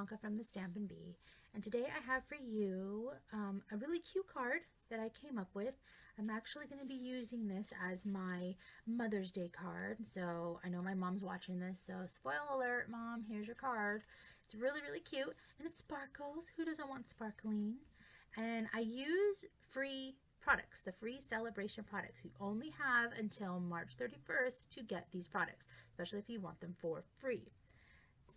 Bianca from the Stampin' Bee, and today I have for you a really cute card that I came up with. I'm actually going to be using this as my Mother's Day card, so I know my mom's watching this, so spoiler alert, Mom, here's your card. It's really, really cute, and it sparkles. Who doesn't want sparkling? And I use free products, the free Sale-a-bration products. You only have until March 31st to get these products, especially if you want them for free.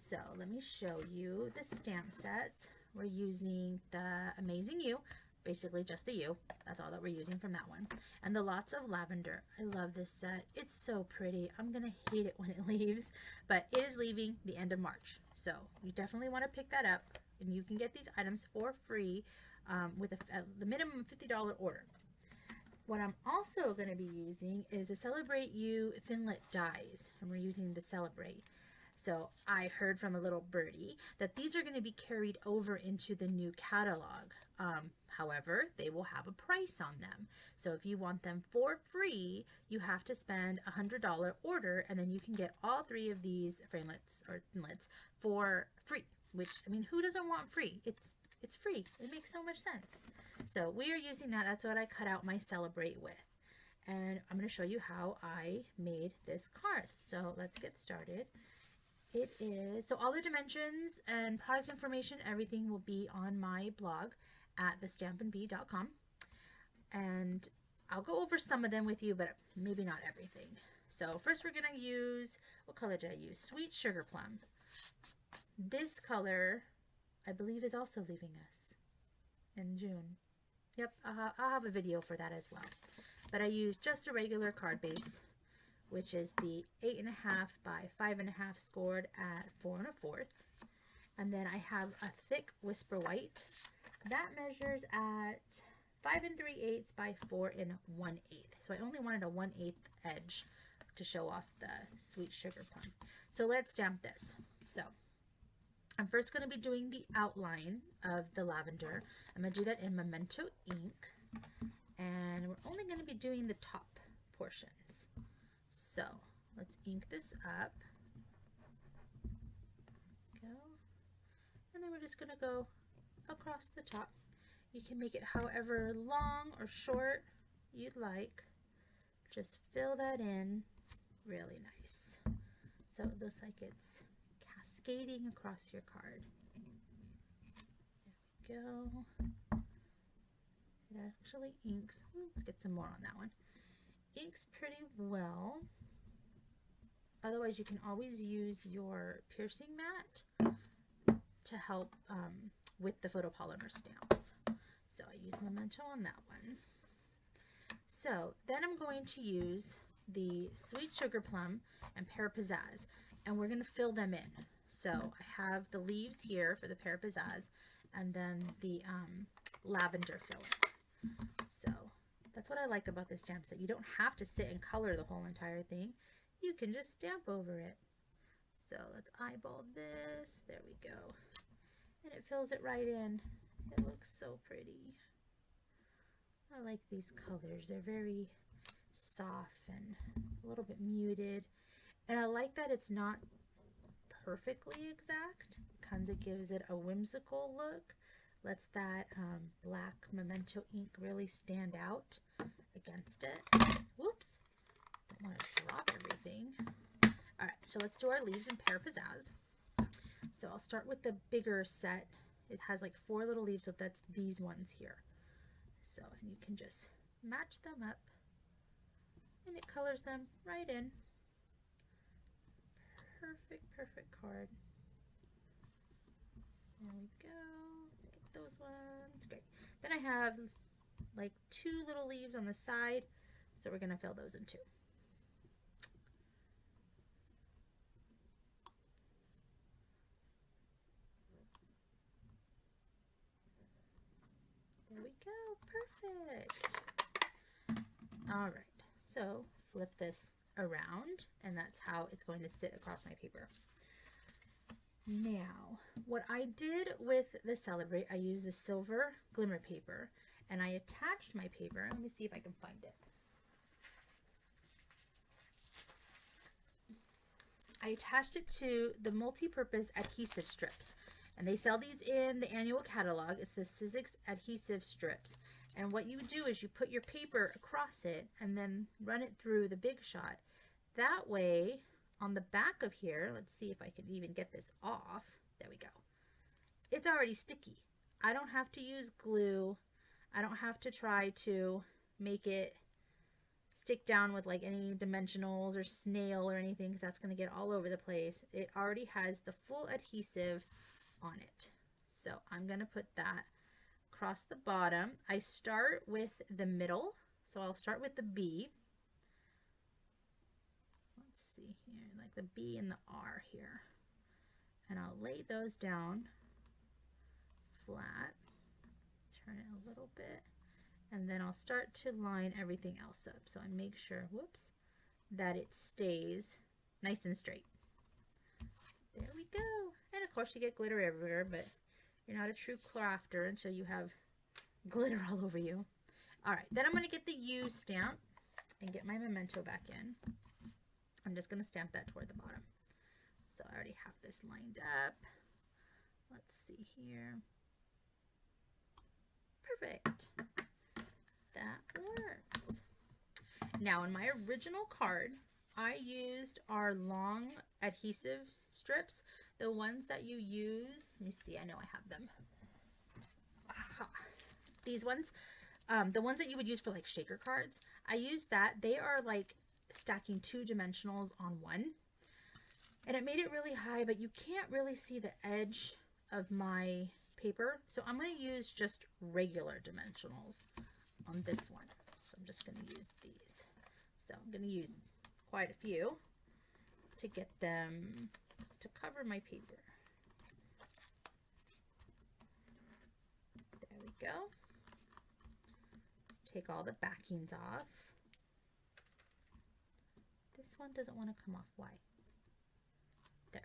So let me show you the stamp sets. We're using the Amazing You, basically just the U. That's all that we're using from that one. And the Lots of Lavender. I love this set. It's so pretty. I'm going to hate it when it leaves, but it is leaving the end of March. So you definitely want to pick that up, and you can get these items for free with the minimum $50 order. What I'm also going to be using is the Celebrate You Thinlit dies, and we're using the Celebrate. So I heard from a little birdie that these are going to be carried over into the new catalog. However, they will have a price on them. So if you want them for free, you have to spend a $100 order, and then you can get all three of these framelits or thinlits for free. Which, I mean, who doesn't want free? It's free. It makes so much sense. So we are using that. That's what I cut out my Celebrate with. And I'm going to show you how I made this card. So let's get started. It is, so all the dimensions and product information, everything will be on my blog at thestampinbee.com. And I'll go over some of them with you, but maybe not everything. So first we're going to use, what color did I use? Sweet Sugar Plum. This color, I believe, is also leaving us in June. Yep, I'll have a video for that as well. But I used just a regular card base, which is the 8.5 by 5.5 scored at 4 1/4. And then I have a thick Whisper White that measures at 5 3/8 by 4 1/8. So I only wanted a 1/8 edge to show off the Sweet Sugar Plum. So let's stamp this. So I'm first going to be doing the outline of the lavender. I'm going to do that in Memento ink, and we're only going to be doing the top portions. So let's ink this up. Go. And then we're just going to go across the top. You can make it however long or short you'd like. Just fill that in really nice. So it looks like it's cascading across your card. There we go. It actually inks. Let's get some more on that one. Inks pretty well. Otherwise, you can always use your piercing mat to help with the photopolymer stamps. So I use Memento on that one. So then I'm going to use the Sweet Sugar Plum and Pear Pizzazz, and we're going to fill them in. So I have the leaves here for the Pear Pizzazz, and then the lavender filling. So that's what I like about this stamp set. You don't have to sit and color the whole entire thing. You can just stamp over it. So let's eyeball this. There we go. And it fills it right in. It looks so pretty. I like these colors. They're very soft and a little bit muted. And I like that it's not perfectly exact. Kind of gives it a whimsical look. Lets that black Memento ink really stand out against it. Whoops. Don't want to drop everything. Alright, so let's do our leaves and Pear Pizzazz. So I'll start with the bigger set. It has like 4 little leaves, so that's these ones here. So, and you can just match them up, and it colors them right in. Perfect, perfect card. There we go. Get those ones. Great. Then I have like 2 little leaves on the side, so we're going to fill those in too. There we go. Perfect. All right. So flip this around, and that's how it's going to sit across my paper. Now, what I did with the Celebrate, I used the silver glimmer paper, and I attached my paper. Let me see if I can find it. I attached it to the multi-purpose adhesive strips, And they sell these in the annual catalog. It's the Sizzix adhesive strips. And what you do is you put your paper across it and then run it through the Big Shot. That way, on the back of here, let's see if I can even get this off. There we go. It's already sticky. I don't have to use glue. I don't have to try to make it stick down with like any dimensionals or snail or anything, because that's going to get all over the place. It already has the full adhesive on it. So I'm going to put that across the bottom. I start with the middle, so I'll start with the B. Let's see here, like the B and the R here. And I'll lay those down flat, turn it a little bit, and then I'll start to line everything else up. So I make sure, whoops, that it stays nice and straight. There we go. And of course you get glitter everywhere, but you're not a true crafter until you have glitter all over you. All right, then I'm going to get the U stamp and get my memento back in. I'm just going to stamp that toward the bottom. So I already have this lined up. Let's see here. Perfect. That works. Now in my original card, I used our long adhesive strips, the ones that you use. Let me see, I know I have them. Aha. These ones, the ones that you would use for like shaker cards. I used that. They are like stacking 2 dimensionals on one. And it made it really high, but you can't really see the edge of my paper. So I'm going to use just regular dimensionals on this one. So I'm just going to use these. So I'm going to use quite a few to get them to cover my paper. There we go. Let's take all the backings off. This one doesn't want to come off. Why? There.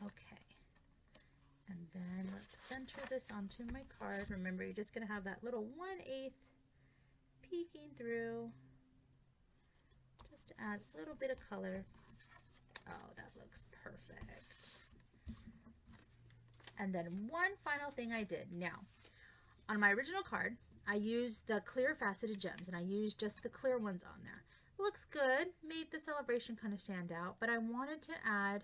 Okay. And then let's center this onto my card. Remember, you're just going to have that little 1/8 peeking through. Just to add a little bit of color. Oh, that looks perfect. And then one final thing I did. Now, on my original card, I used the clear faceted gems, and I used just the clear ones on there. Looks good, made the celebration kind of stand out, but I wanted to add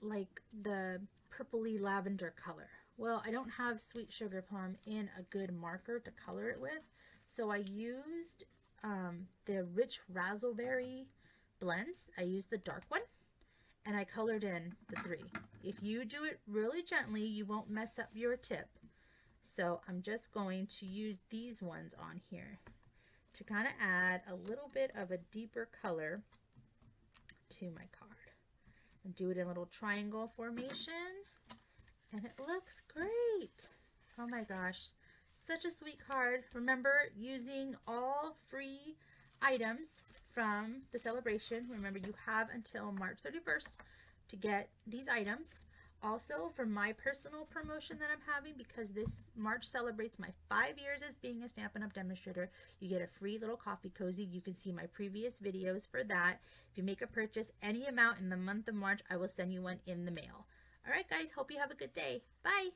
like the purpley lavender color. Well, I don't have Sweet Sugar Plum in a good marker to color it with, so I used the Rich Razzleberry blends. I used the dark one, and I colored in the 3. If you do it really gently, you won't mess up your tip. So I'm just going to use these ones on here to kind of add a little bit of a deeper color to my card. And do it in a little triangle formation. And it looks great. Oh my gosh. Such a sweet card. Remember, using all free items from the celebration. Remember, you have until March 31st to get these items. Also, for my personal promotion that I'm having, because this March celebrates my 5 years as being a Stampin' Up! Demonstrator, you get a free little coffee cozy. You can see my previous videos for that. If you make a purchase any amount in the month of March, I will send you one in the mail. All right, guys, hope you have a good day. Bye!